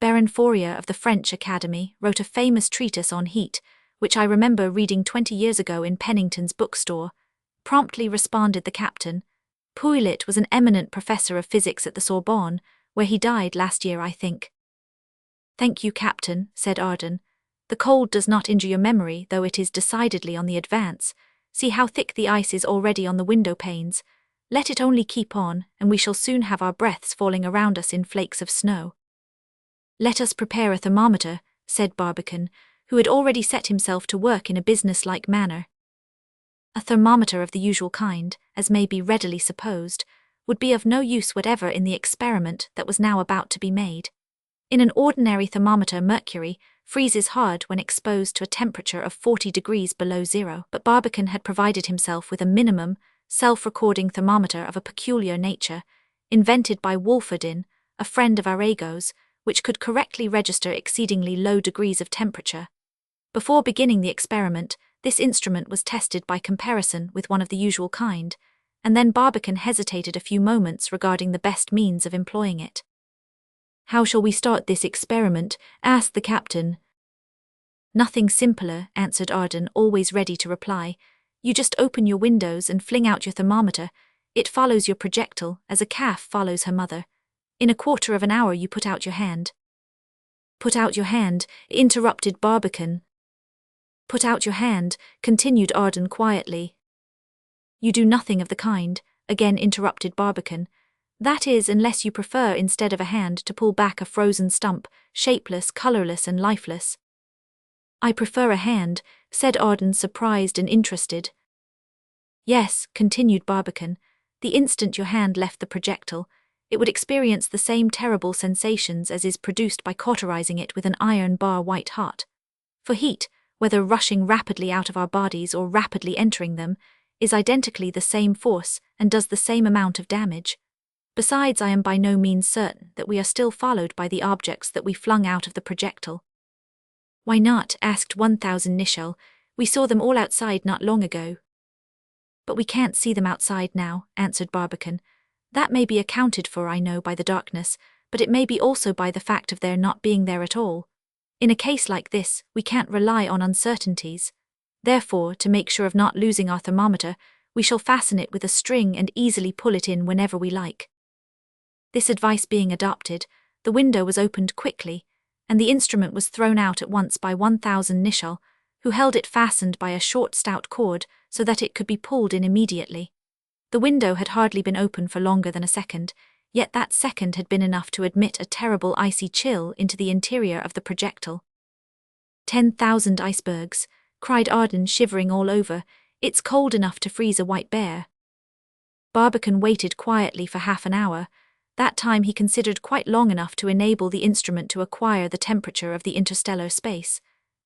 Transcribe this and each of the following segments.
Baron Fourier of the French Academy wrote a famous treatise on heat, which I remember reading 20 years ago in Pennington's bookstore. Promptly responded the captain. Pouillet was an eminent professor of physics at the Sorbonne, where he died last year, I think. Thank you, Captain, said Arden. The cold does not injure your memory, though it is decidedly on the advance. See how thick the ice is already on the window panes. Let it only keep on, and we shall soon have our breaths falling around us in flakes of snow. Let us prepare a thermometer, said Barbicane, who had already set himself to work in a business-like manner. A thermometer of the usual kind, as may be readily supposed, would be of no use whatever in the experiment that was now about to be made. In an ordinary thermometer, mercury freezes hard when exposed to a temperature of 40 degrees below zero, but Barbicane had provided himself with a minimum, self-recording thermometer of a peculiar nature, invented by Wolferdin, a friend of Arago's, which could correctly register exceedingly low degrees of temperature. Before beginning the experiment, this instrument was tested by comparison with one of the usual kind, and then Barbicane hesitated a few moments regarding the best means of employing it. How shall we start this experiment? Asked the captain. Nothing simpler, answered Arden, always ready to reply. You just open your windows and fling out your thermometer. It follows your projectile, as a calf follows her mother. In a quarter of an hour you put out your hand. Put out your hand, interrupted Barbicane. Put out your hand, continued Arden quietly. You do nothing of the kind, again interrupted Barbicane. That is, unless you prefer, instead of a hand, to pull back a frozen stump, shapeless, colourless and lifeless. I prefer a hand, said Arden, surprised and interested. Yes, continued Barbicane, the instant your hand left the projectile, it would experience the same terrible sensations as is produced by cauterizing it with an iron bar white hot. For heat, whether rushing rapidly out of our bodies or rapidly entering them, is identically the same force and does the same amount of damage. Besides, I am by no means certain that we are still followed by the objects that we flung out of the projectile. Why not? Asked 1000 Nicholl. We saw them all outside not long ago. But we can't see them outside now, answered Barbicane. That may be accounted for, I know, by the darkness, but it may be also by the fact of their not being there at all. In a case like this, we can't rely on uncertainties. Therefore, to make sure of not losing our thermometer, we shall fasten it with a string and easily pull it in whenever we like. This advice being adopted, the window was opened quickly, and the instrument was thrown out at once by 1000 Nicholl, who held it fastened by a short stout cord so that it could be pulled in immediately. The window had hardly been open for longer than a second, yet that second had been enough to admit a terrible icy chill into the interior of the projectile. 10,000 icebergs, cried Arden, shivering all over. It's cold enough to freeze a white bear. Barbicane waited quietly for half an hour. That time he considered quite long enough to enable the instrument to acquire the temperature of the interstellar space.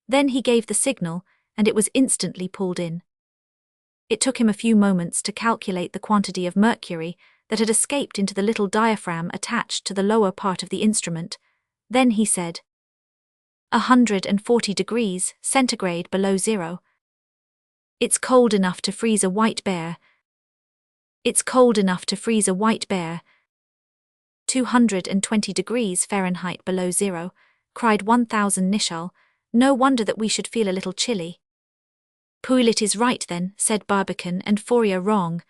Then he gave the signal, and it was instantly pulled in. It took him a few moments to calculate the quantity of mercury that had escaped into the little diaphragm attached to the lower part of the instrument. Then he said, 140 degrees centigrade below zero. It's cold enough to freeze a white bear. It's cold enough to freeze a white bear. 220 degrees Fahrenheit below zero, cried 1000 Nicholl. No wonder that we should feel a little chilly. Pouillet is right then, said Barbicane, and Fourier wrong.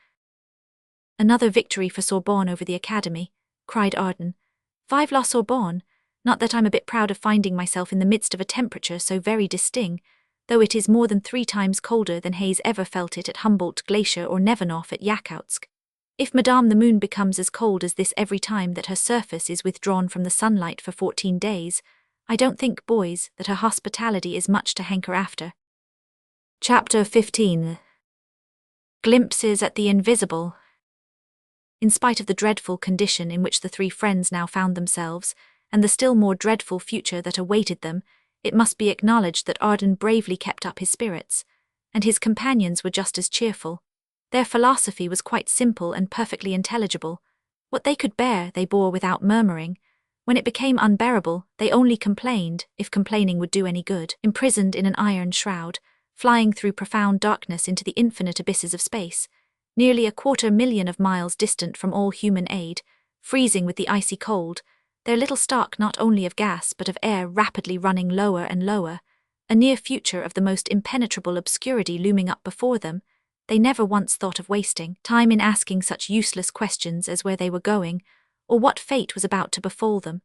Another victory for Sorbonne over the Academy, cried Arden. Vive la Sorbonne! Not that I'm a bit proud of finding myself in the midst of a temperature so very distinct, though it is more than 3 times colder than Hayes ever felt it at Humboldt Glacier or Nevernoff at Yakutsk. If Madame the Moon becomes as cold as this every time that her surface is withdrawn from the sunlight for 14 days, I don't think, boys, that her hospitality is much to hanker after. Chapter 15. Glimpses at the Invisible. In spite of the dreadful condition in which the 3 friends now found themselves, and the still more dreadful future that awaited them, it must be acknowledged that Arden bravely kept up his spirits, and his companions were just as cheerful. Their philosophy was quite simple and perfectly intelligible. What they could bear, they bore without murmuring. When it became unbearable, they only complained, if complaining would do any good, imprisoned in an iron shroud, flying through profound darkness into the infinite abysses of space, nearly 250,000 of miles distant from all human aid, freezing with the icy cold, their little stock not only of gas but of air rapidly running lower and lower, a near future of the most impenetrable obscurity looming up before them, they never once thought of wasting time in asking such useless questions as where they were going, or what fate was about to befall them.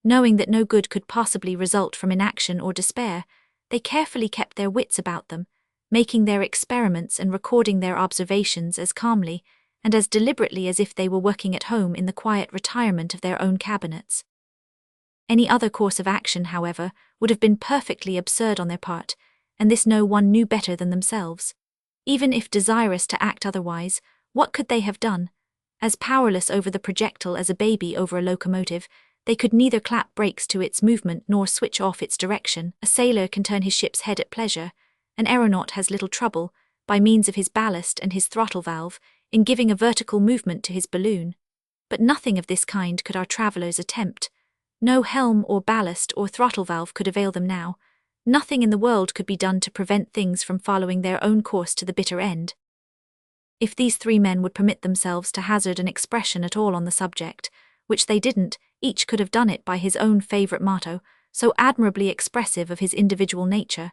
Knowing that no good could possibly result from inaction or despair, they carefully kept their wits about them, making their experiments and recording their observations as calmly and as deliberately as if they were working at home in the quiet retirement of their own cabinets. Any other course of action, however, would have been perfectly absurd on their part, and this no one knew better than themselves. Even if desirous to act otherwise, what could they have done? As powerless over the projectile as a baby over a locomotive, they could neither clap brakes to its movement nor switch off its direction. A sailor can turn his ship's head at pleasure. An aeronaut has little trouble, by means of his ballast and his throttle valve, in giving a vertical movement to his balloon. But nothing of this kind could our travellers attempt. No helm or ballast or throttle valve could avail them now. Nothing in the world could be done to prevent things from following their own course to the bitter end. If these three men would permit themselves to hazard an expression at all on the subject, which they didn't, each could have done it by his own favourite motto, so admirably expressive of his individual nature.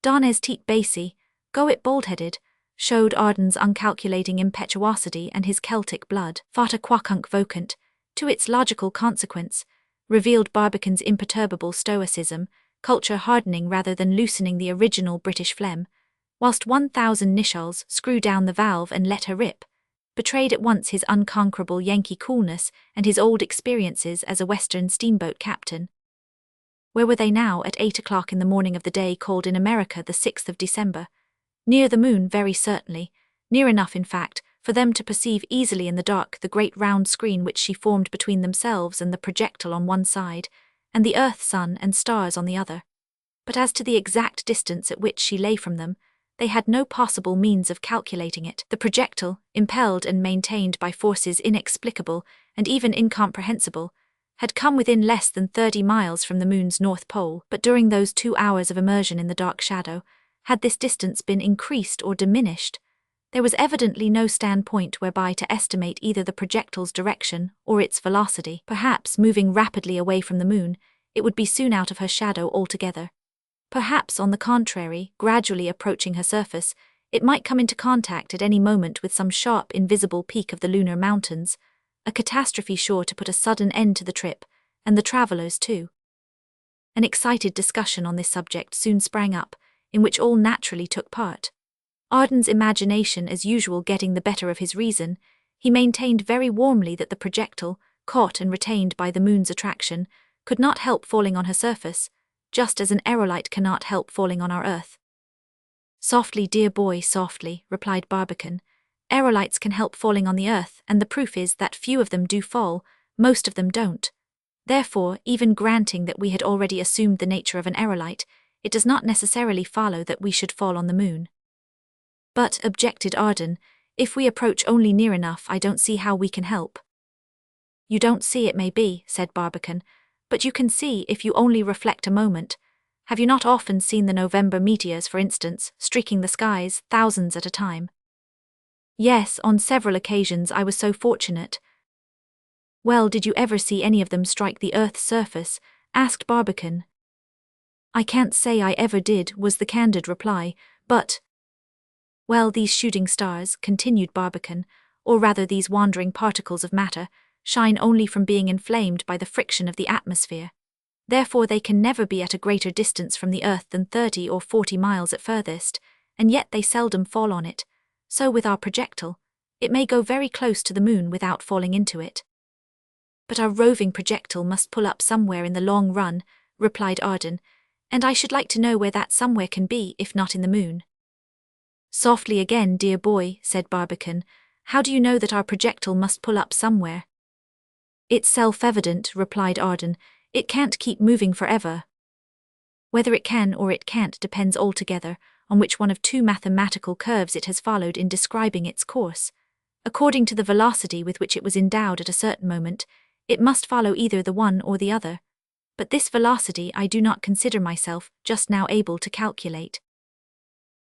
Darnes teat basie, go it bald-headed, showed Arden's uncalculating impetuosity and his Celtic blood, fata quacunc vocant, to its logical consequence, revealed Barbican's imperturbable stoicism, culture hardening rather than loosening the original British phlegm, whilst 1,000 Nicholls screw down the valve and let her rip, betrayed at once his unconquerable Yankee coolness and his old experiences as a Western steamboat captain. Where were they now at 8 o'clock in the morning of the day called in America the 6th of December? Near the moon, very certainly, near enough, in fact, for them to perceive easily in the dark the great round screen which she formed between themselves and the projectile on one side, and the earth, sun, and stars on the other. But as to the exact distance at which she lay from them, they had no possible means of calculating it. The projectile, impelled and maintained by forces inexplicable and even incomprehensible, had come within less than 30 miles from the moon's north pole, but during those 2 hours of immersion in the dark shadow, had this distance been increased or diminished, there was evidently no standpoint whereby to estimate either the projectile's direction or its velocity. Perhaps, moving rapidly away from the moon, it would be soon out of her shadow altogether. Perhaps, on the contrary, gradually approaching her surface, it might come into contact at any moment with some sharp, invisible peak of the lunar mountains, a catastrophe sure to put a sudden end to the trip, and the travellers too. An excited discussion on this subject soon sprang up, in which all naturally took part. Arden's imagination as usual getting the better of his reason, he maintained very warmly that the projectile, caught and retained by the moon's attraction, could not help falling on her surface, just as an aerolite cannot help falling on our earth. Softly, dear boy, softly, replied Barbican. Aerolites can help falling on the earth, and the proof is that few of them do fall, most of them don't. Therefore, even granting that we had already assumed the nature of an aerolite, it does not necessarily follow that we should fall on the moon. But, objected Arden, if we approach only near enough, I don't see how we can help. You don't see, it may be, said Barbican, but you can see if you only reflect a moment. Have you not often seen the November meteors, for instance, streaking the skies, thousands at a time? Yes, on several occasions I was so fortunate. Well, did you ever see any of them strike the earth's surface? Asked Barbican. I can't say I ever did, was the candid reply, but— Well, these shooting stars, continued Barbican, or rather these wandering particles of matter, shine only from being inflamed by the friction of the atmosphere. Therefore they can never be at a greater distance from the earth than 30 or 40 miles at furthest, and yet they seldom fall on it. So with our projectile, it may go very close to the moon without falling into it. But our roving projectile must pull up somewhere in the long run, replied Arden, and I should like to know where that somewhere can be, if not in the moon. Softly again, dear boy, said Barbican. How do you know that our projectile must pull up somewhere? It's self-evident, replied Arden. It can't keep moving forever. Whether it can or it can't depends altogether on which one of two mathematical curves it has followed in describing its course. According to the velocity with which it was endowed at a certain moment, it must follow either the one or the other. But this velocity I do not consider myself just now able to calculate.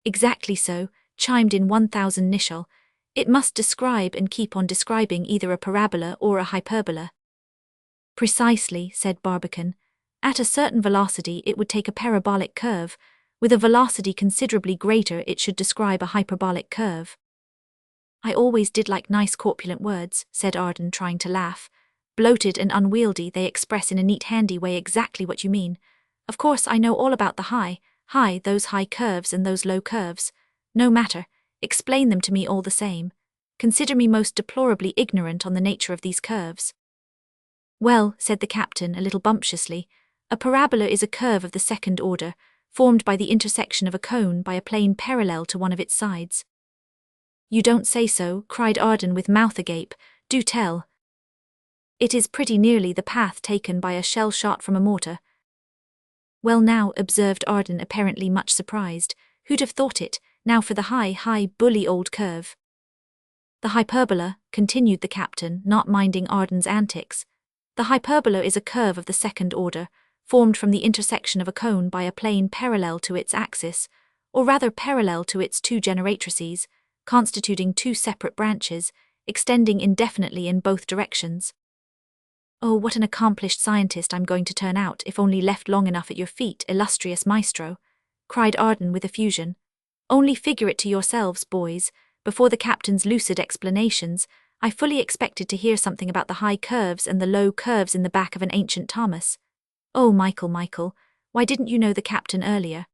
Exactly so, chimed in 1,000 Nicholl. It must describe and keep on describing either a parabola or a hyperbola. Precisely, said Barbicane. At a certain velocity it would take a parabolic curve. With a velocity considerably greater it should describe a hyperbolic curve. I always did like nice corpulent words, said Arden, trying to laugh. Bloated and unwieldy, they express in a neat handy way exactly what you mean. Of course I know all about the high, those high curves and those low curves. No matter, explain them to me all the same. Consider me most deplorably ignorant on the nature of these curves. Well, said the captain a little bumptiously, a parabola is a curve of the second order, formed by the intersection of a cone by a plane parallel to one of its sides. You don't say so, cried Arden with mouth agape. Do tell. It is pretty nearly the path taken by a shell shot from a mortar. Well now, observed Arden apparently much surprised, who'd have thought it, now for the high, bully old curve. The hyperbola, continued the captain, not minding Arden's antics. The hyperbola is a curve of the second order, formed from the intersection of a cone by a plane parallel to its axis, or rather parallel to its two generatrices, constituting two separate branches, extending indefinitely in both directions. Oh, what an accomplished scientist I'm going to turn out if only left long enough at your feet, illustrious maestro, cried Arden with effusion. Only figure it to yourselves, boys. Before the captain's lucid explanations, I fully expected to hear something about the high curves and the low curves in the back of an ancient Thomas. Oh, Michael, why didn't you know the captain earlier?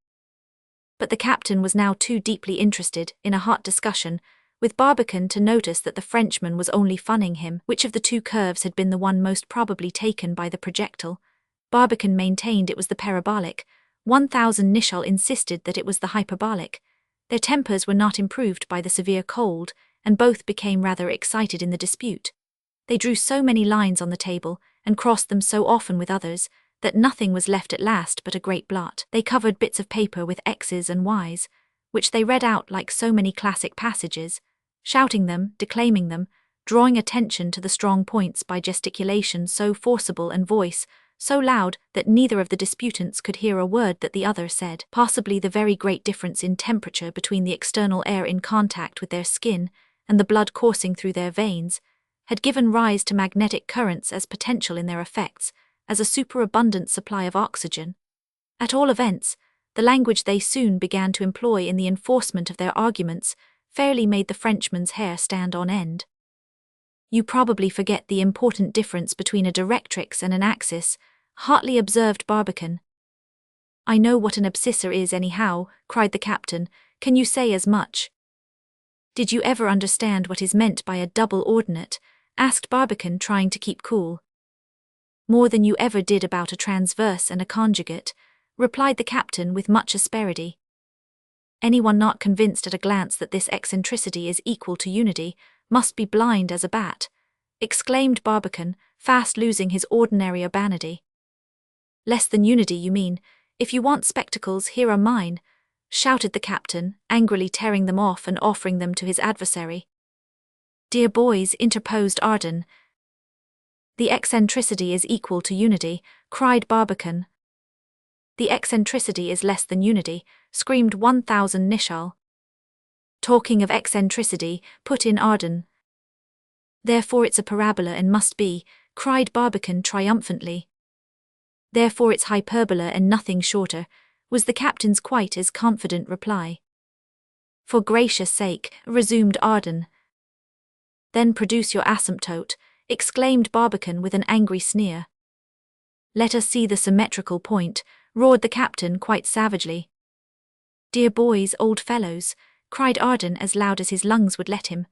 But the captain was now too deeply interested in a hot discussion with Barbicane to notice that the Frenchman was only funning him. Which of the two curves had been the one most probably taken by the projectile? Barbicane maintained it was the parabolic. 1000 Nicholl insisted that it was the hyperbolic. Their tempers were not improved by the severe cold, and both became rather excited in the dispute. They drew so many lines on the table, and crossed them so often with others, that nothing was left at last but a great blot. They covered bits of paper with X's and Y's, which they read out like so many classic passages, shouting them, declaiming them, drawing attention to the strong points by gesticulation so forcible and voice so loud that neither of the disputants could hear a word that the other said. Possibly the very great difference in temperature between the external air in contact with their skin and the blood coursing through their veins had given rise to magnetic currents as potential in their effects as a superabundant supply of oxygen. At all events, the language they soon began to employ in the enforcement of their arguments fairly made the Frenchman's hair stand on end. You probably forget the important difference between a directrix and an axis, hotly observed Barbicane. I know what an abscissor is anyhow, cried the captain. Can you say as much? Did you ever understand what is meant by a double ordinate? Asked Barbicane, trying to keep cool. More than you ever did about a transverse and a conjugate, replied the captain with much asperity. Anyone not convinced at a glance that this eccentricity is equal to unity must be blind as a bat, exclaimed Barbicane, fast losing his ordinary urbanity. Less than unity, you mean. If you want spectacles, here are mine, shouted the captain, angrily tearing them off and offering them to his adversary. Dear boys, interposed Arden. The eccentricity is equal to unity, cried Barbicane. The eccentricity is less than unity, screamed 1000 Nicholl. Talking of eccentricity, put in Arden. Therefore it's a parabola and must be, cried Barbicane triumphantly. Therefore it's hyperbola and nothing shorter, was the captain's quite as confident reply. For gracious sake, resumed Arden. Then produce your asymptote, exclaimed Barbicane with an angry sneer. Let us see the symmetrical point, roared the captain quite savagely. Dear boys, old fellows, cried Arden as loud as his lungs would let him.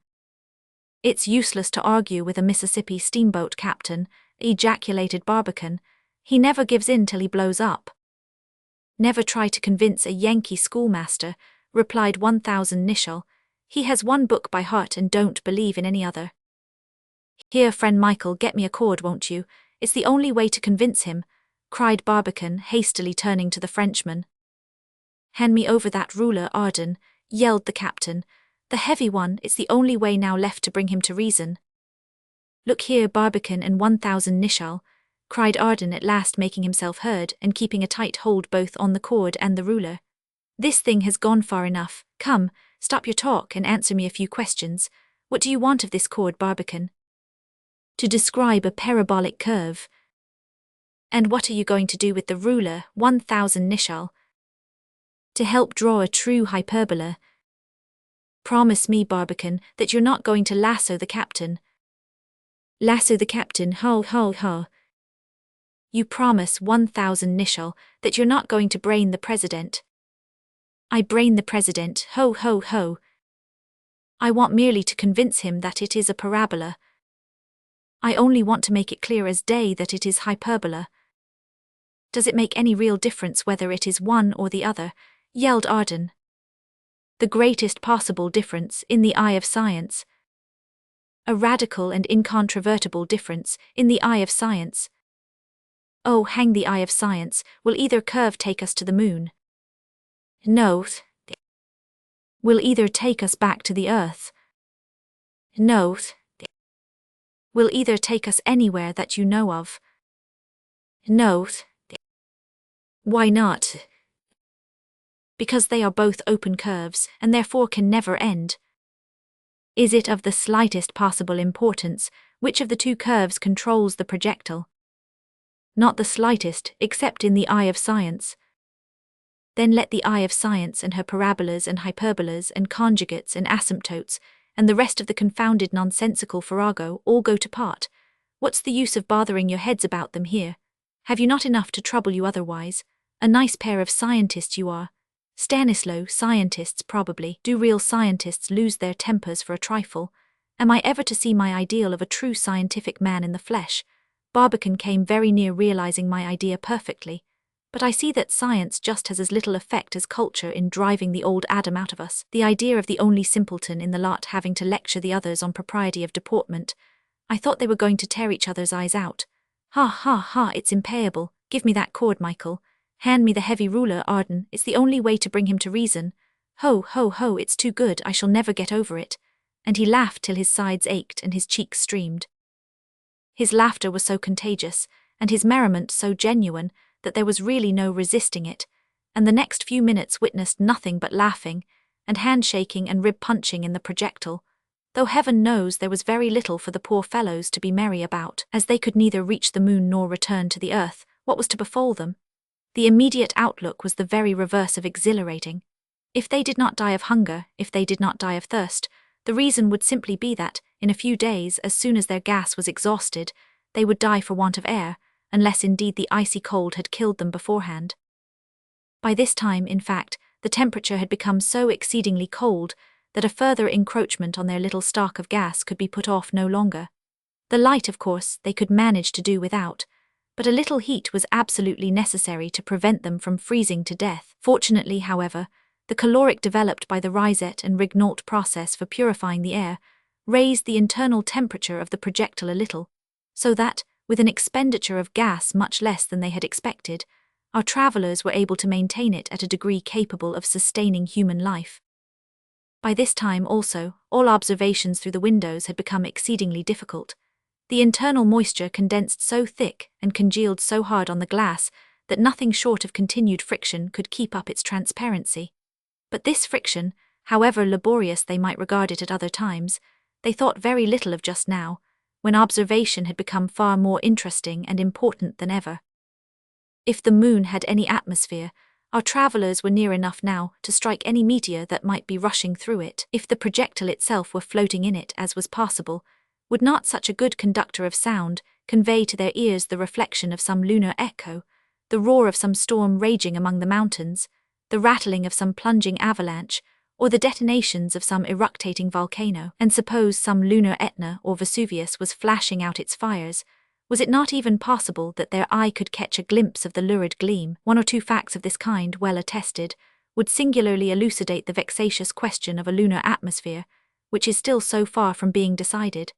It's useless to argue with a Mississippi steamboat captain, ejaculated Barbicane. He never gives in till he blows up. Never try to convince a Yankee schoolmaster, replied 1000 Nicholl. He has one book by heart and don't believe in any other. Here, friend Michael, get me a cord, won't you? It's the only way to convince him, cried Barbicane, hastily turning to the Frenchman. Hand me over that ruler, Arden, yelled the captain. The heavy one, it's the only way now left to bring him to reason. Look here, Barbicane and 1000 Nicholl, cried Arden at last, making himself heard and keeping a tight hold both on the cord and the ruler. This thing has gone far enough. Come, stop your talk and answer me a few questions. What do you want of this cord, Barbicane? To describe a parabolic curve, And what are you going to do with the ruler, 1000 Nicholl? To help draw a true hyperbola. Promise me, Barbican, that you're not going to lasso the captain. Lasso the captain, ho ho ho. You promise, 1000 Nicholl, that you're not going to brain the president. I brain the president, ho ho ho. I want merely to convince him that it is a parabola. I only want to make it clear as day that it is hyperbola. Does it make any real difference whether it is one or the other? Yelled Arden. The greatest possible difference in the eye of science. A radical and incontrovertible difference in the eye of science. Oh, hang the eye of science, will either curve take us to the moon? No. Will either take us back to the earth? No. Will either take us anywhere that you know of? No. Why not? Because they are both open curves, and therefore can never end. Is it of the slightest possible importance which of the two curves controls the projectile? Not the slightest, except in the eye of science. Then let the eye of science and her parabolas and hyperbolas and conjugates and asymptotes and the rest of the confounded nonsensical farrago all go to pot. What's the use of bothering your heads about them here? Have you not enough to trouble you otherwise? A nice pair of scientists you are. Stanislaw, scientists probably. Do real scientists lose their tempers for a trifle? Am I ever to see my ideal of a true scientific man in the flesh? Barbican came very near realizing my idea perfectly. But I see that science just has as little effect as culture in driving the old Adam out of us. The idea of the only simpleton in the lot having to lecture the others on propriety of deportment. I thought they were going to tear each other's eyes out. Ha ha ha, it's impayable. Give me that cord, Michael. Hand me the heavy ruler, Arden, it's the only way to bring him to reason. Ho, ho, ho, it's too good, I shall never get over it. And he laughed till his sides ached and his cheeks streamed. His laughter was so contagious, and his merriment so genuine, that there was really no resisting it, and the next few minutes witnessed nothing but laughing, and handshaking and rib-punching in the projectile, though heaven knows there was very little for the poor fellows to be merry about, as they could neither reach the moon nor return to the earth. What was to befall them? The immediate outlook was the very reverse of exhilarating. If they did not die of hunger, if they did not die of thirst, the reason would simply be that, in a few days, as soon as their gas was exhausted, they would die for want of air, unless indeed the icy cold had killed them beforehand. By this time, in fact, the temperature had become so exceedingly cold that a further encroachment on their little stock of gas could be put off no longer. The light, of course, they could manage to do without, but a little heat was absolutely necessary to prevent them from freezing to death. Fortunately, however, the caloric developed by the Rysette and Regnault process for purifying the air raised the internal temperature of the projectile a little, so that, with an expenditure of gas much less than they had expected, our travellers were able to maintain it at a degree capable of sustaining human life. By this time, also, all observations through the windows had become exceedingly difficult. The internal moisture condensed so thick and congealed so hard on the glass that nothing short of continued friction could keep up its transparency. But this friction, however laborious they might regard it at other times, they thought very little of just now, when observation had become far more interesting and important than ever. If the moon had any atmosphere, our travellers were near enough now to strike any meteor that might be rushing through it. If the projectile itself were floating in it as was possible, would not such a good conductor of sound convey to their ears the reflection of some lunar echo, the roar of some storm raging among the mountains, the rattling of some plunging avalanche, or the detonations of some eructating volcano? And suppose some lunar Etna or Vesuvius was flashing out its fires, was it not even possible that their eye could catch a glimpse of the lurid gleam? One or two facts of this kind, well attested, would singularly elucidate the vexatious question of a lunar atmosphere, which is still so far from being decided.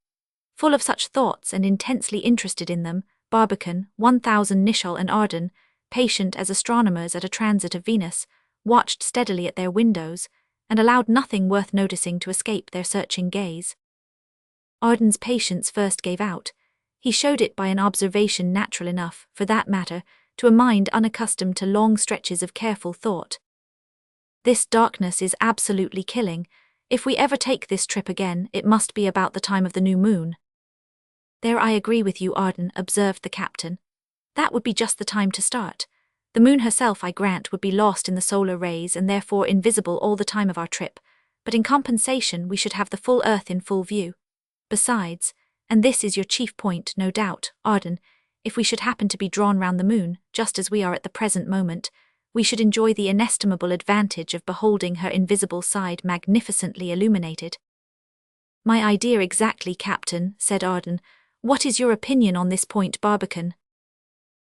Full of such thoughts and intensely interested in them, Barbican, 1000 Nicholl and Arden, patient as astronomers at a transit of Venus, watched steadily at their windows, and allowed nothing worth noticing to escape their searching gaze. Arden's patience first gave out. He showed it by an observation natural enough, for that matter, to a mind unaccustomed to long stretches of careful thought. This darkness is absolutely killing. If we ever take this trip again, it must be about the time of the new moon. There I agree with you, Arden, observed the captain. That would be just the time to start. The moon herself, I grant, would be lost in the solar rays and therefore invisible all the time of our trip, but in compensation we should have the full Earth in full view. Besides, and this is your chief point, no doubt, Arden, if we should happen to be drawn round the moon, just as we are at the present moment, we should enjoy the inestimable advantage of beholding her invisible side magnificently illuminated. My idea exactly, Captain, said Arden. What is your opinion on this point, Barbicane?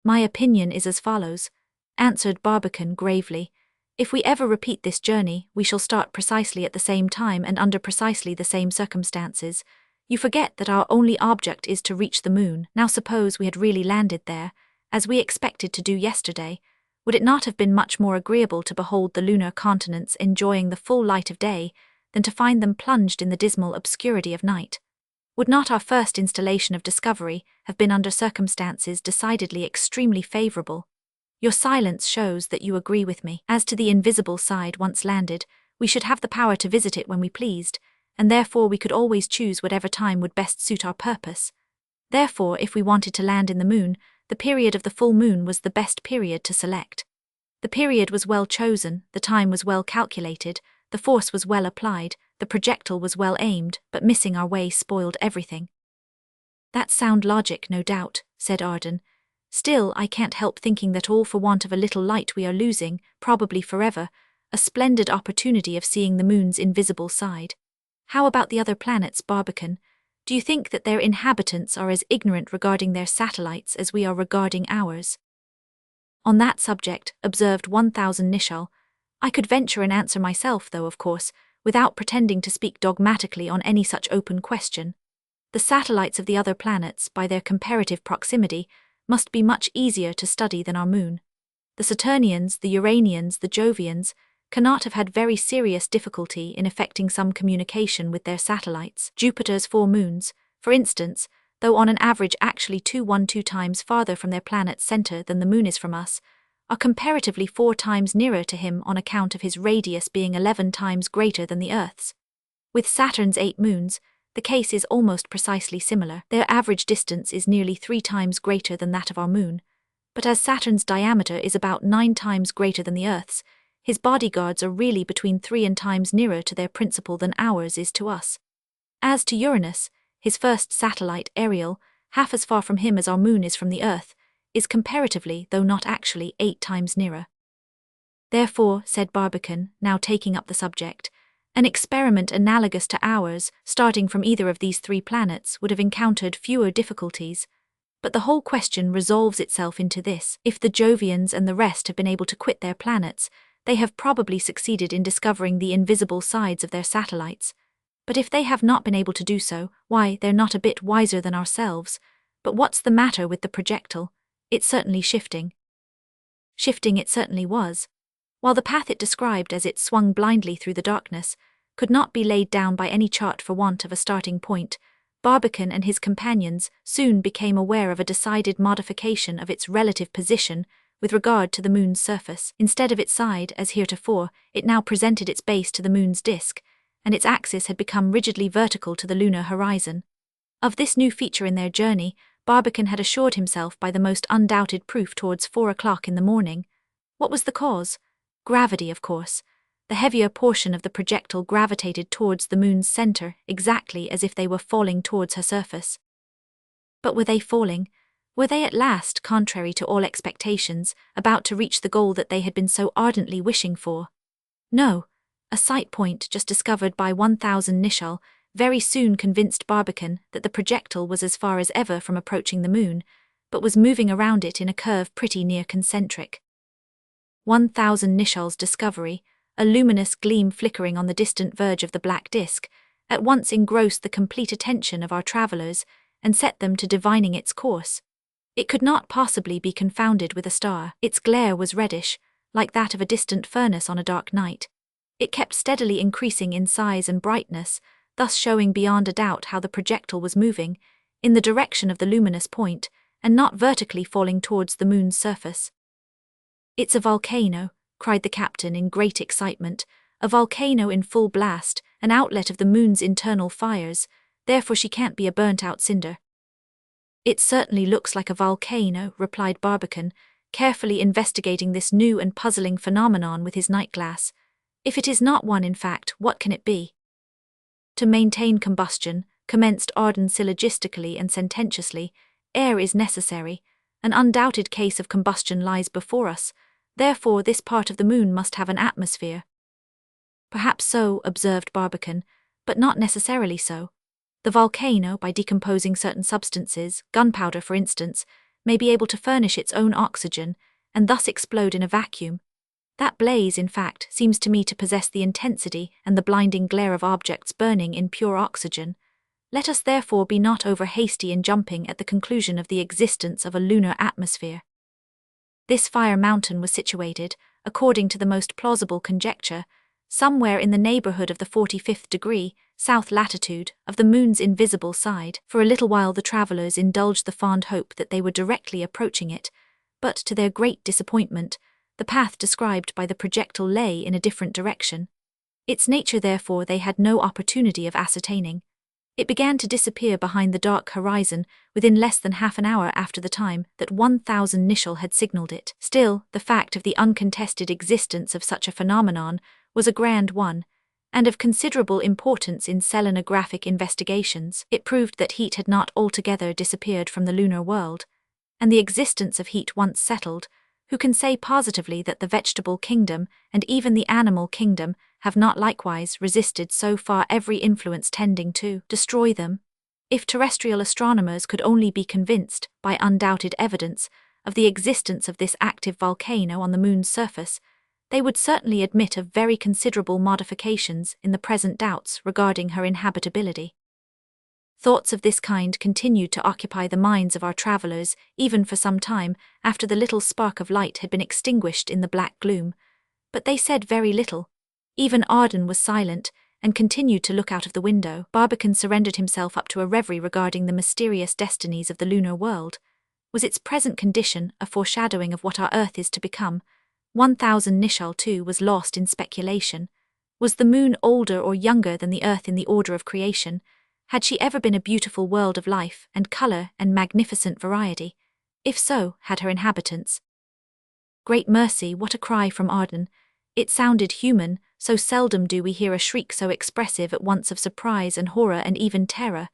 My opinion is as follows, answered Barbicane gravely. If we ever repeat this journey, we shall start precisely at the same time and under precisely the same circumstances. You forget that our only object is to reach the moon. Now suppose we had really landed there, as we expected to do yesterday, would it not have been much more agreeable to behold the lunar continents enjoying the full light of day than to find them plunged in the dismal obscurity of night? Would not our first installation of discovery have been under circumstances decidedly extremely favorable? Your silence shows that you agree with me. As to the invisible side, once landed, we should have the power to visit it when we pleased, and therefore we could always choose whatever time would best suit our purpose. Therefore, if we wanted to land in the moon, the period of the full moon was the best period to select. The period was well chosen, the time was well calculated, the force was well applied, the projectile was well aimed, but missing our way spoiled everything. That's sound logic, no doubt, said Arden. Still, I can't help thinking that all for want of a little light we are losing, probably forever, a splendid opportunity of seeing the moon's invisible side. How about the other planets, Barbicane? Do you think that their inhabitants are as ignorant regarding their satellites as we are regarding ours? On that subject, observed 1000 Nicholl, I could venture an answer myself, though, of course, without pretending to speak dogmatically on any such open question. The satellites of the other planets, by their comparative proximity, must be much easier to study than our moon. The Saturnians, the Uranians, the Jovians cannot have had very serious difficulty in effecting some communication with their satellites. Jupiter's 4 moons, for instance, though on an average actually 212 times farther from their planet's center than the moon is from us, are comparatively 4 times nearer to him on account of his radius being 11 times greater than the Earth's. With Saturn's 8 moons, the case is almost precisely similar. Their average distance is nearly 3 times greater than that of our moon, but as Saturn's diameter is about 9 times greater than the Earth's, his bodyguards are really between 3 times nearer to their principal than ours is to us. As to Uranus, his first satellite, Ariel, half as far from him as our moon is from the Earth, is comparatively, though not actually, 8 times nearer. Therefore, said Barbicane, now taking up the subject, an experiment analogous to ours, starting from either of these 3 planets, would have encountered fewer difficulties. But the whole question resolves itself into this: if the Jovians and the rest have been able to quit their planets, they have probably succeeded in discovering the invisible sides of their satellites. But if they have not been able to do so, why, they're not a bit wiser than ourselves. But what's the matter with the projectile? It's certainly shifting. Shifting it certainly was. While the path it described as it swung blindly through the darkness could not be laid down by any chart for want of a starting point, Barbicane and his companions soon became aware of a decided modification of its relative position with regard to the moon's surface. Instead of its side, as heretofore, it now presented its base to the moon's disk, and its axis had become rigidly vertical to the lunar horizon. Of this new feature in their journey, Barbicane had assured himself by the most undoubted proof towards 4 o'clock in the morning. What was the cause? Gravity, of course. The heavier portion of the projectile gravitated towards the moon's center, exactly as if they were falling towards her surface. But were they falling? Were they at last, contrary to all expectations, about to reach the goal that they had been so ardently wishing for? No. A sight point just discovered by 1000 Nicholl very soon convinced Barbicane that the projectile was as far as ever from approaching the moon, but was moving around it in a curve pretty near concentric. 1000 Nicholl's discovery, a luminous gleam flickering on the distant verge of the black disk, at once engrossed the complete attention of our travellers and set them to divining its course. It could not possibly be confounded with a star. Its glare was reddish, like that of a distant furnace on a dark night. It kept steadily increasing in size and brightness, thus showing beyond a doubt how the projectile was moving, in the direction of the luminous point, and not vertically falling towards the moon's surface. "It's a volcano," cried the captain in great excitement, "a volcano in full blast, an outlet of the moon's internal fires, therefore she can't be a burnt-out cinder." "It certainly looks like a volcano," replied Barbicane, carefully investigating this new and puzzling phenomenon with his night glass. "If it is not one, in fact, what can it be?" "To maintain combustion," commenced Arden syllogistically and sententiously, "air is necessary. An undoubted case of combustion lies before us, therefore this part of the moon must have an atmosphere." "Perhaps so," observed Barbicane, "but not necessarily so. The volcano, by decomposing certain substances, gunpowder for instance, may be able to furnish its own oxygen, and thus explode in a vacuum. That blaze, in fact, seems to me to possess the intensity and the blinding glare of objects burning in pure oxygen. Let us therefore be not over hasty in jumping at the conclusion of the existence of a lunar atmosphere. This fire mountain was situated, according to the most plausible conjecture, somewhere in the neighborhood of the 45th degree, south latitude, of the moon's invisible side. For a little while the travelers indulged the fond hope that they were directly approaching it, but to their great disappointment, the path described by the projectile lay in a different direction. Its nature, therefore, they had no opportunity of ascertaining. It began to disappear behind the dark horizon within less than half an hour after the time that 1000 Nicholl had signaled it. Still, the fact of the uncontested existence of such a phenomenon was a grand one, and of considerable importance in selenographic investigations. It proved that heat had not altogether disappeared from the lunar world, and the existence of heat once settled, who can say positively that the vegetable kingdom and even the animal kingdom have not likewise resisted so far every influence tending to destroy them? If terrestrial astronomers could only be convinced, by undoubted evidence, of the existence of this active volcano on the moon's surface, they would certainly admit of very considerable modifications in the present doubts regarding her inhabitability. Thoughts of this kind continued to occupy the minds of our travelers even for some time after the little spark of light had been extinguished in the black gloom, but they said very little. Even Arden was silent and continued to look out of the window. Barbicane surrendered himself up to a reverie regarding the mysterious destinies of the lunar world. Was its present condition a foreshadowing of what our Earth is to become? 1000 Nicholl, too, was lost in speculation. Was the moon older or younger than the Earth in the order of creation? Had she ever been a beautiful world of life and colour and magnificent variety? If so, had her inhabitants? Great mercy, what a cry from Arden! It sounded human, so seldom do we hear a shriek so expressive at once of surprise and horror and even terror.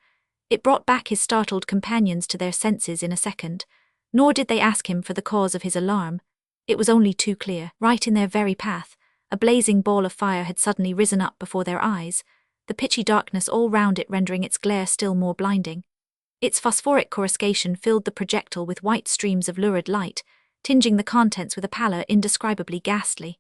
It brought back his startled companions to their senses in a second, nor did they ask him for the cause of his alarm. It was only too clear. Right in their very path, a blazing ball of fire had suddenly risen up before their eyes, the pitchy darkness all round it rendering its glare still more blinding. Its phosphoric coruscation filled the projectile with white streams of lurid light, tinging the contents with a pallor indescribably ghastly.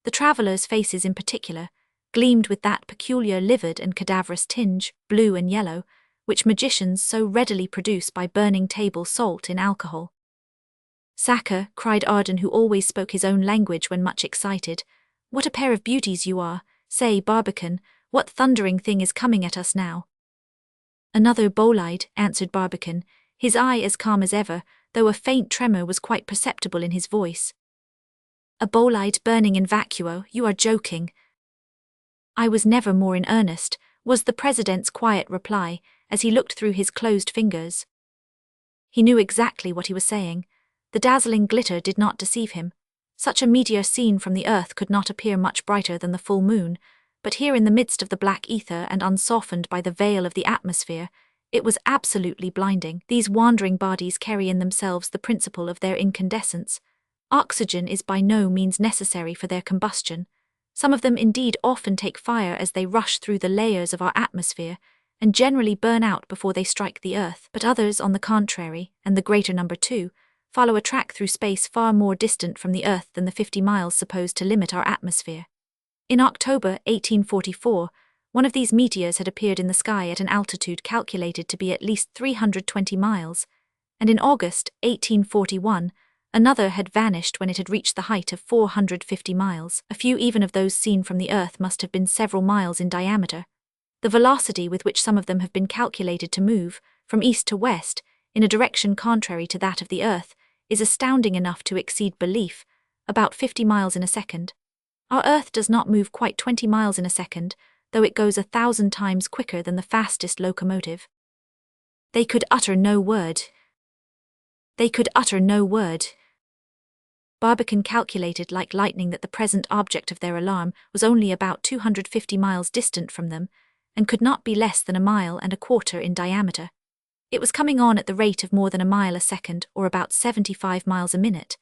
The travellers' faces in particular gleamed with that peculiar livid and cadaverous tinge, blue and yellow, which magicians so readily produce by burning table salt in alcohol. "Sacre," cried Arden, who always spoke his own language when much excited, "what a pair of beauties you are! Say, Barbicane, what thundering thing is coming at us now?" "Another bolide," answered Barbicane, his eye as calm as ever, though a faint tremor was quite perceptible in his voice. "A bolide burning in vacuo, you are joking." "I was never more in earnest," was the president's quiet reply, as he looked through his closed fingers. He knew exactly what he was saying. The dazzling glitter did not deceive him. Such a meteor seen from the earth could not appear much brighter than the full moon, but here in the midst of the black ether and unsoftened by the veil of the atmosphere, it was absolutely blinding. These wandering bodies carry in themselves the principle of their incandescence. Oxygen is by no means necessary for their combustion. Some of them indeed often take fire as they rush through the layers of our atmosphere, and generally burn out before they strike the earth, but others, on the contrary, and the greater number too, follow a track through space far more distant from the earth than the 50 miles supposed to limit our atmosphere. In October 1844, one of these meteors had appeared in the sky at an altitude calculated to be at least 320 miles, and in August 1841, another had vanished when it had reached the height of 450 miles. A few even of those seen from the earth must have been several miles in diameter. The velocity with which some of them have been calculated to move, from east to west, in a direction contrary to that of the earth, is astounding enough to exceed belief, about 50 miles in a second. Our Earth does not move quite 20 miles in a second, though it goes 1,000 times quicker than the fastest locomotive. They could utter no word. They could utter no word. Barbicane calculated like lightning that the present object of their alarm was only about 250 miles distant from them, and could not be less than 1.25 miles in diameter. It was coming on at the rate of more than 1 mile a second, or about 75 miles a minute.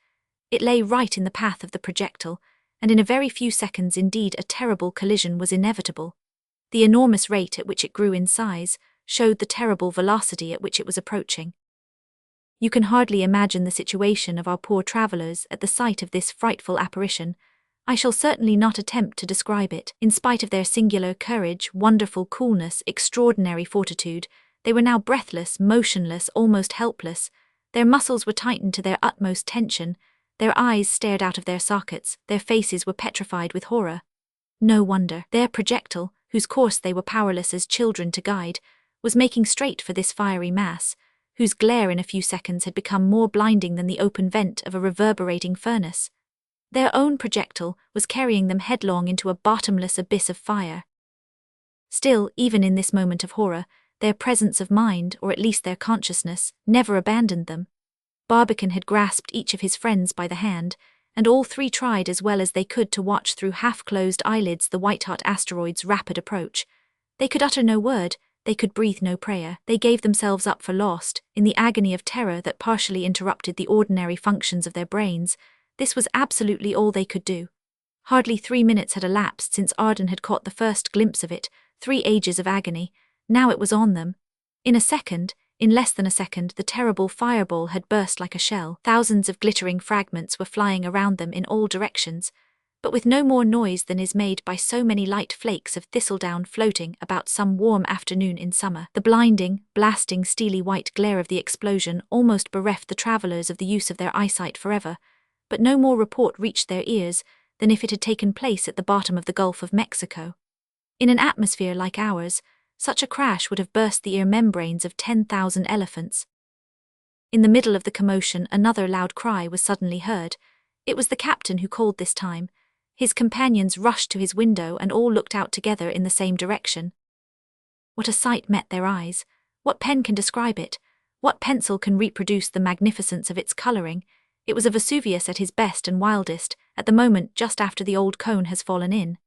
It lay right in the path of the projectile, and in a very few seconds indeed a terrible collision was inevitable. The enormous rate at which it grew in size showed the terrible velocity at which it was approaching. You can hardly imagine the situation of our poor travellers at the sight of this frightful apparition. I shall certainly not attempt to describe it. In spite of their singular courage, wonderful coolness, extraordinary fortitude, they were now breathless, motionless, almost helpless. Their muscles were tightened to their utmost tension, their eyes stared out of their sockets, their faces were petrified with horror. No wonder. Their projectile, whose course they were powerless as children to guide, was making straight for this fiery mass, whose glare in a few seconds had become more blinding than the open vent of a reverberating furnace. Their own projectile was carrying them headlong into a bottomless abyss of fire. Still, even in this moment of horror, their presence of mind, or at least their consciousness, never abandoned them. Barbicane had grasped each of his friends by the hand, and all three tried as well as they could to watch through half-closed eyelids the white-hot asteroid's rapid approach. They could utter no word, they could breathe no prayer. They gave themselves up for lost, in the agony of terror that partially interrupted the ordinary functions of their brains. This was absolutely all they could do. Hardly 3 minutes had elapsed since Arden had caught the first glimpse of it, 3 ages of agony. Now it was on them. In less than a second, the terrible fireball had burst like a shell. Thousands of glittering fragments were flying around them in all directions, but with no more noise than is made by so many light flakes of thistledown floating about some warm afternoon in summer. The blinding, blasting, steely white glare of the explosion almost bereft the travellers of the use of their eyesight forever, but no more report reached their ears than if it had taken place at the bottom of the Gulf of Mexico. In an atmosphere like ours, such a crash would have burst the ear membranes of 10,000 elephants. In the middle of the commotion, another loud cry was suddenly heard. It was the captain who called this time. His companions rushed to his window and all looked out together in the same direction. What a sight met their eyes! What pen can describe it? What pencil can reproduce the magnificence of its colouring? It was a Vesuvius at his best and wildest, at the moment just after the old cone has fallen in.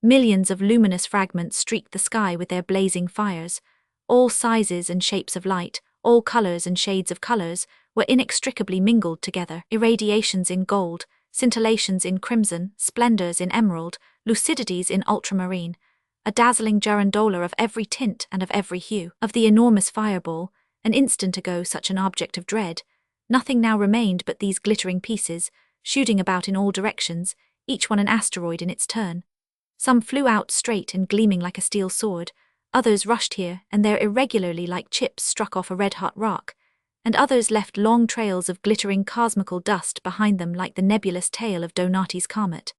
Millions of luminous fragments streaked the sky with their blazing fires. All sizes and shapes of light, all colours and shades of colours, were inextricably mingled together. Irradiations in gold, scintillations in crimson, splendours in emerald, lucidities in ultramarine, a dazzling girandola of every tint and of every hue. Of the enormous fireball, an instant ago such an object of dread, nothing now remained but these glittering pieces, shooting about in all directions, each one an asteroid in its turn. Some flew out straight and gleaming like a steel sword, others rushed here and there irregularly like chips struck off a red-hot rock, and others left long trails of glittering cosmical dust behind them like the nebulous tail of Donati's comet.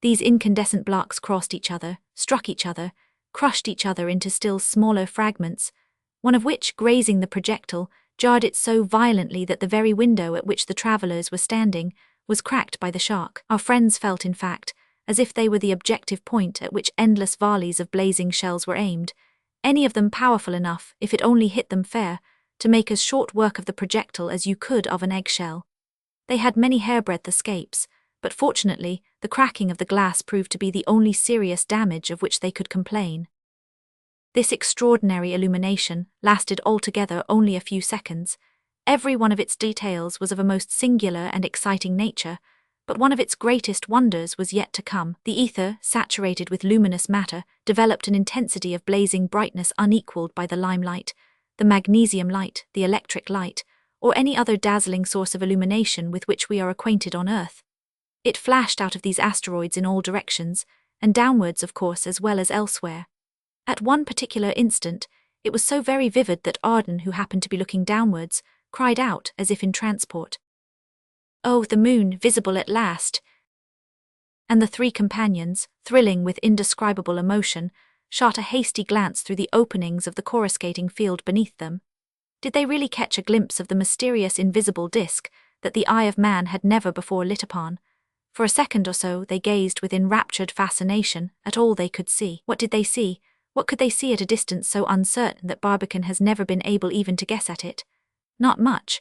These incandescent blocks crossed each other, struck each other, crushed each other into still smaller fragments, one of which, grazing the projectile, jarred it so violently that the very window at which the travellers were standing was cracked by the shock. Our friends felt, in fact, as if they were the objective point at which endless volleys of blazing shells were aimed, any of them powerful enough, if it only hit them fair, to make as short work of the projectile as you could of an eggshell. They had many hairbreadth escapes, but fortunately the cracking of the glass proved to be the only serious damage of which they could complain. This extraordinary illumination lasted altogether only a few seconds. Every one of its details was of a most singular and exciting nature, but one of its greatest wonders was yet to come. The ether, saturated with luminous matter, developed an intensity of blazing brightness unequalled by the limelight, the magnesium light, the electric light, or any other dazzling source of illumination with which we are acquainted on Earth. It flashed out of these asteroids in all directions, and downwards, of course, as well as elsewhere. At one particular instant, it was so very vivid that Arden, who happened to be looking downwards, cried out as if in transport, "Oh, the moon, visible at last!" And the three companions, thrilling with indescribable emotion, shot a hasty glance through the openings of the coruscating field beneath them. Did they really catch a glimpse of the mysterious invisible disk that the eye of man had never before lit upon? For a second or so they gazed with enraptured fascination at all they could see. What did they see? What could they see at a distance so uncertain that Barbicane has never been able even to guess at it? Not much.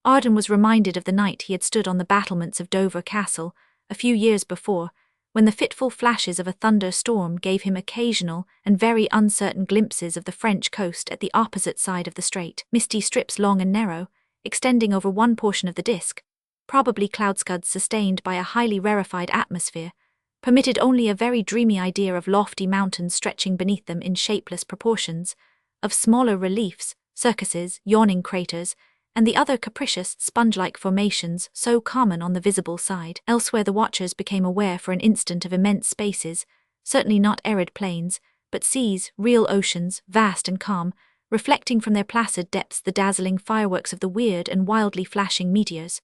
Arden was reminded of the night he had stood on the battlements of Dover Castle, a few years before, when the fitful flashes of a thunderstorm gave him occasional and very uncertain glimpses of the French coast at the opposite side of the strait, misty strips long and narrow, extending over one portion of the disk, probably cloud scuds sustained by a highly rarefied atmosphere, permitted only a very dreamy idea of lofty mountains stretching beneath them in shapeless proportions, of smaller reliefs, circuses, yawning craters, and the other capricious, sponge-like formations so common on the visible side. Elsewhere the watchers became aware for an instant of immense spaces, certainly not arid plains, but seas, real oceans, vast and calm, reflecting from their placid depths the dazzling fireworks of the weird and wildly flashing meteors.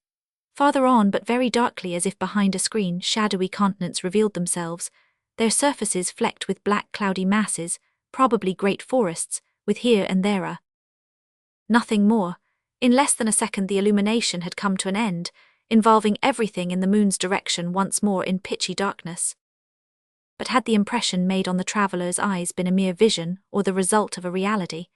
Farther on, but very darkly as if behind a screen, shadowy continents revealed themselves, their surfaces flecked with black cloudy masses, probably great forests, with here and there nothing more. In less than a second the illumination had come to an end, involving everything in the moon's direction once more in pitchy darkness. But had the impression made on the traveller's eyes been a mere vision or the result of a reality,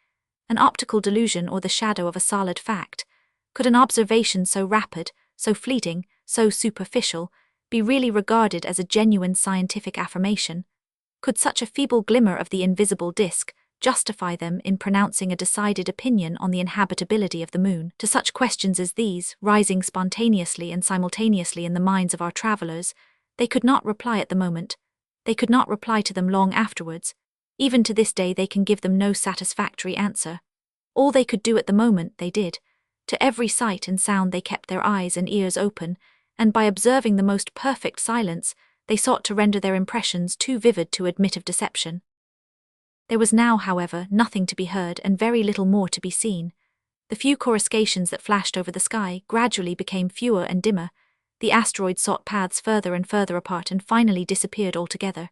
an optical delusion or the shadow of a solid fact? Could an observation so rapid, so fleeting, so superficial, be really regarded as a genuine scientific affirmation? Could such a feeble glimmer of the invisible disk justify them in pronouncing a decided opinion on the inhabitability of the moon? To such questions as these, rising spontaneously and simultaneously in the minds of our travellers, they could not reply at the moment. They could not reply to them long afterwards. Even to this day they can give them no satisfactory answer. All they could do at the moment they did. To every sight and sound they kept their eyes and ears open, and by observing the most perfect silence, they sought to render their impressions too vivid to admit of deception. There was now, however, nothing to be heard and very little more to be seen. The few coruscations that flashed over the sky gradually became fewer and dimmer. The asteroids sought paths further and further apart and finally disappeared altogether.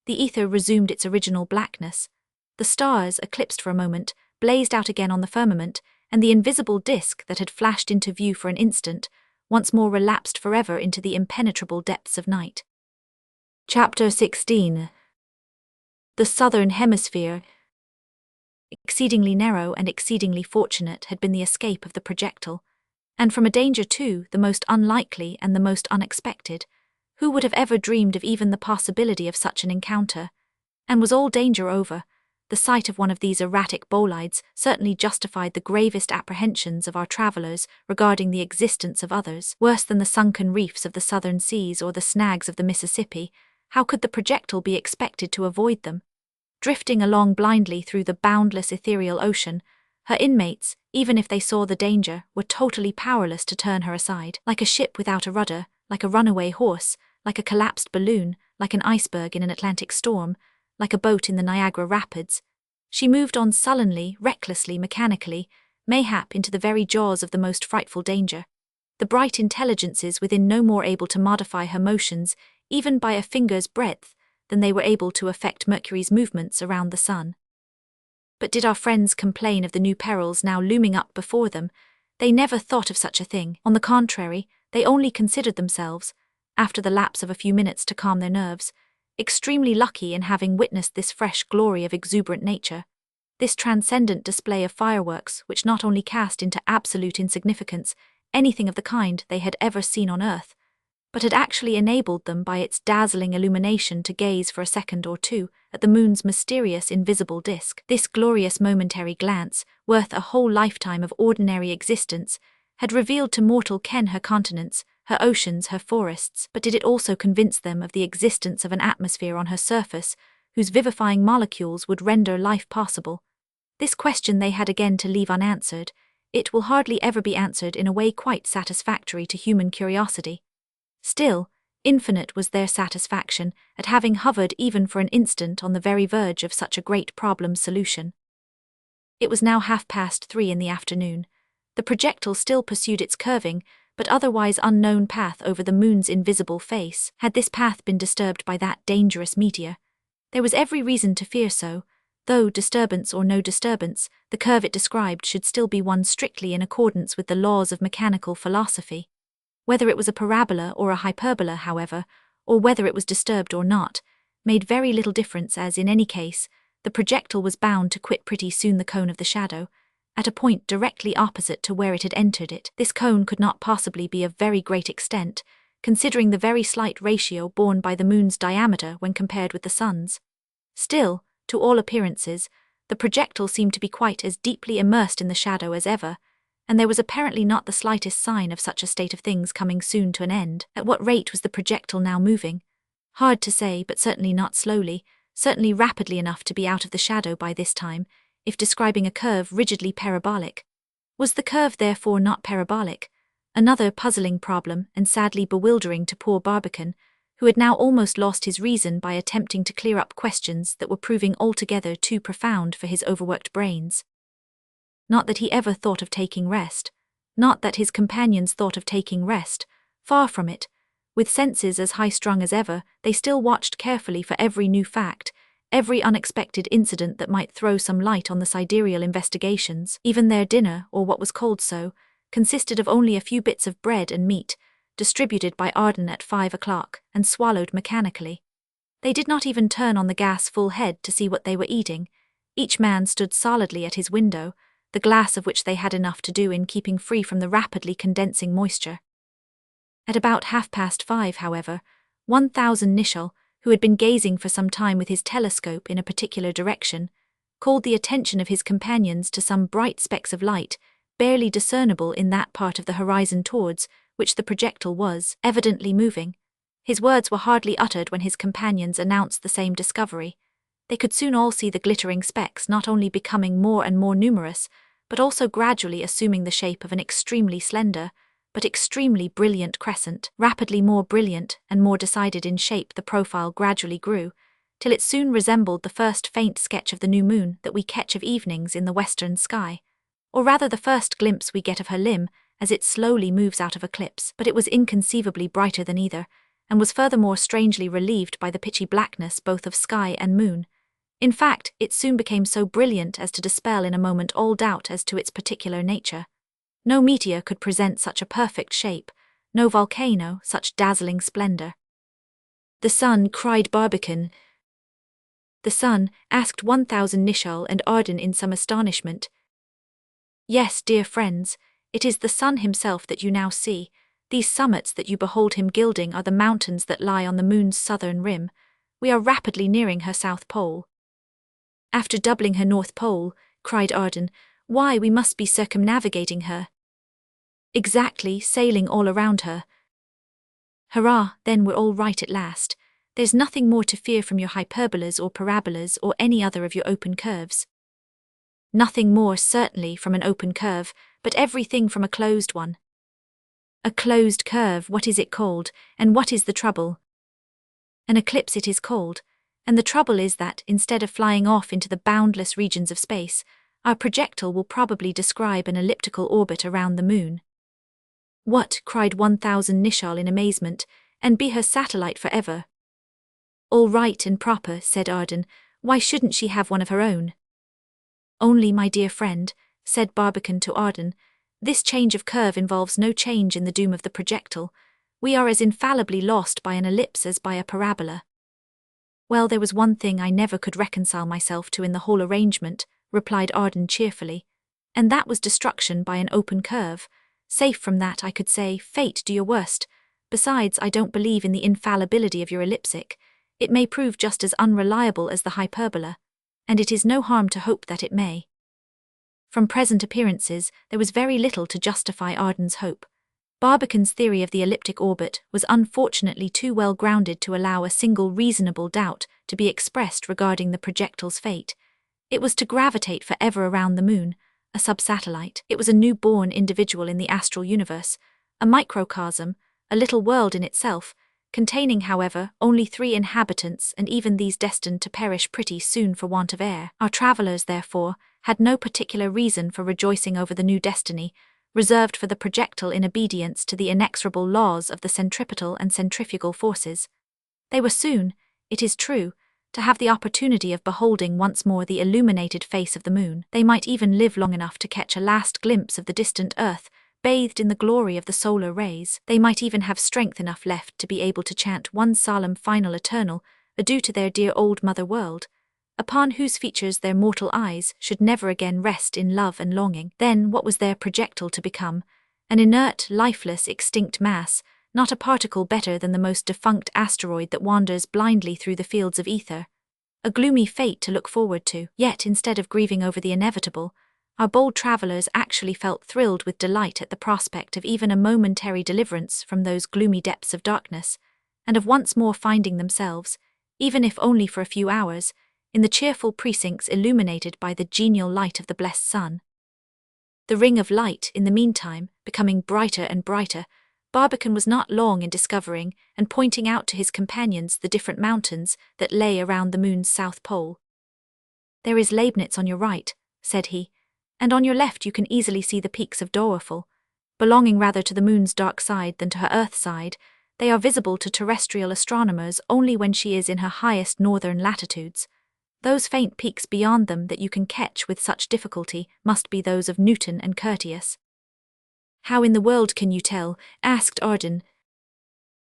The ether resumed its original blackness. The stars, eclipsed for a moment, blazed out again on the firmament, and the invisible disk that had flashed into view for an instant once more relapsed forever into the impenetrable depths of night. Chapter 16. The Southern Hemisphere. Exceedingly narrow and exceedingly fortunate had been the escape of the projectile, and from a danger too, the most unlikely and the most unexpected. Who would have ever dreamed of even the possibility of such an encounter? And was all danger over? The sight of one of these erratic bolides certainly justified the gravest apprehensions of our travellers regarding the existence of others. Worse than the sunken reefs of the southern seas or the snags of the Mississippi, how could the projectile be expected to avoid them? Drifting along blindly through the boundless ethereal ocean, her inmates, even if they saw the danger, were totally powerless to turn her aside. Like a ship without a rudder, like a runaway horse, like a collapsed balloon, like an iceberg in an Atlantic storm, like a boat in the Niagara Rapids, she moved on sullenly, recklessly, mechanically, mayhap into the very jaws of the most frightful danger. The bright intelligences within no more able to modify her motions, even by a finger's breadth, than they were able to affect Mercury's movements around the sun. But did our friends complain of the new perils now looming up before them? They never thought of such a thing. On the contrary, they only considered themselves, after the lapse of a few minutes to calm their nerves, extremely lucky in having witnessed this fresh glory of exuberant nature, this transcendent display of fireworks which not only cast into absolute insignificance anything of the kind they had ever seen on earth, but had actually enabled them by its dazzling illumination to gaze for a second or two at the moon's mysterious invisible disk. This glorious momentary glance, worth a whole lifetime of ordinary existence, had revealed to mortal ken her continents, her oceans, her forests, but did it also convince them of the existence of an atmosphere on her surface, whose vivifying molecules would render life possible? This question they had again to leave unanswered. It will hardly ever be answered in a way quite satisfactory to human curiosity. Still, infinite was their satisfaction at having hovered even for an instant on the very verge of such a great problem's solution. It was now 3:30 in the afternoon. The projectile still pursued its curving, but otherwise unknown path over the moon's invisible face. Had this path been disturbed by that dangerous meteor? There was every reason to fear so. Though, disturbance or no disturbance, the curve it described should still be one strictly in accordance with the laws of mechanical philosophy. Whether it was a parabola or a hyperbola, however, or whether it was disturbed or not, made very little difference, as in any case, the projectile was bound to quit pretty soon the cone of the shadow, at a point directly opposite to where it had entered it. This cone could not possibly be of very great extent, considering the very slight ratio borne by the moon's diameter when compared with the sun's. Still, to all appearances, the projectile seemed to be quite as deeply immersed in the shadow as ever, and there was apparently not the slightest sign of such a state of things coming soon to an end. At what rate was the projectile now moving? Hard to say, but certainly not slowly, certainly rapidly enough to be out of the shadow by this time, if describing a curve rigidly parabolic. Was the curve therefore not parabolic? Another puzzling problem and sadly bewildering to poor Barbicane, who had now almost lost his reason by attempting to clear up questions that were proving altogether too profound for his overworked brains. Not that he ever thought of taking rest, not that his companions thought of taking rest, far from it. With senses as high-strung as ever, they still watched carefully for every new fact, every unexpected incident that might throw some light on the sidereal investigations. Even their dinner, or what was called so, consisted of only a few bits of bread and meat, distributed by Arden at 5 o'clock, and swallowed mechanically. They did not even turn on the gas full head to see what they were eating. Each man stood solidly at his window, the glass of which they had enough to do in keeping free from the rapidly condensing moisture. At about 5:30, however, 1000 Nicholl, who had been gazing for some time with his telescope in a particular direction, called the attention of his companions to some bright specks of light, barely discernible in that part of the horizon towards which the projectile was evidently moving. His words were hardly uttered when his companions announced the same discovery. They could soon all see the glittering specks not only becoming more and more numerous, but also gradually assuming the shape of an extremely slender, but extremely brilliant crescent. Rapidly more brilliant and more decided in shape the profile gradually grew, till it soon resembled the first faint sketch of the new moon that we catch of evenings in the western sky, or rather the first glimpse we get of her limb as it slowly moves out of eclipse. But it was inconceivably brighter than either, and was furthermore strangely relieved by the pitchy blackness both of sky and moon. In fact, it soon became so brilliant as to dispel in a moment all doubt as to its particular nature. No meteor could present such a perfect shape, no volcano such dazzling splendor. "The sun," cried Barbicane. "The sun?" asked 1000 Nicholl and Arden in some astonishment. "Yes, dear friends, it is the sun himself that you now see. These summits that you behold him gilding are the mountains that lie on the moon's southern rim. We are rapidly nearing her south pole." "After doubling her north pole," cried Arden, "why, we must be circumnavigating her." "Exactly, sailing all around her." "Hurrah, then we're all right at last. There's nothing more to fear from your hyperbolas or parabolas or any other of your open curves." "Nothing more, certainly, from an open curve, but everything from a closed one." "A closed curve, what is it called, and what is the trouble?" "An eclipse it is called, and the trouble is that, instead of flying off into the boundless regions of space, our projectile will probably describe an elliptical orbit around the moon." "What?" cried 1000 Nicholl in amazement, "and be her satellite forever?" "All right and proper," said Arden. "Why shouldn't she have one of her own?" "Only, my dear friend," said Barbicane to Arden, "this change of curve involves no change in the doom of the projectile. We are as infallibly lost by an ellipse as by a parabola." "Well, there was one thing I never could reconcile myself to in the whole arrangement," replied Arden cheerfully, "and that was destruction by an open curve. Safe from that, I could say, fate, do your worst. Besides, I don't believe in the infallibility of your elliptic. It may prove just as unreliable as the hyperbola, and it is no harm to hope that it may." From present appearances, there was very little to justify Arden's hope. Barbicane's theory of the elliptic orbit was unfortunately too well grounded to allow a single reasonable doubt to be expressed regarding the projectile's fate. It was to gravitate forever around the moon, a sub-satellite. It was a new-born individual in the astral universe, a microcosm, a little world in itself, containing, however, only 3 inhabitants, and even these destined to perish pretty soon for want of air. Our travellers, therefore, had no particular reason for rejoicing over the new destiny, reserved for the projectile in obedience to the inexorable laws of the centripetal and centrifugal forces. They were soon, it is true, to have the opportunity of beholding once more the illuminated face of the moon. They might even live long enough to catch a last glimpse of the distant earth, bathed in the glory of the solar rays. They might even have strength enough left to be able to chant one solemn final eternal adieu to their dear old mother world, upon whose features their mortal eyes should never again rest in love and longing. Then what was their projectile to become? An inert, lifeless, extinct mass, not a particle better than the most defunct asteroid that wanders blindly through the fields of ether. A gloomy fate to look forward to. Yet instead of grieving over the inevitable, our bold travellers actually felt thrilled with delight at the prospect of even a momentary deliverance from those gloomy depths of darkness, and of once more finding themselves, even if only for a few hours, in the cheerful precincts illuminated by the genial light of the blessed sun. The ring of light, in the meantime, becoming brighter and brighter, Barbicane was not long in discovering and pointing out to his companions the different mountains that lay around the moon's south pole. "There is Leibnitz on your right," said he, "and on your left you can easily see the peaks of Dorwafel. Belonging rather to the moon's dark side than to her earth side, they are visible to terrestrial astronomers only when she is in her highest northern latitudes. Those faint peaks beyond them that you can catch with such difficulty must be those of Newton and Curtius." "How in the world can you tell?" asked Arden,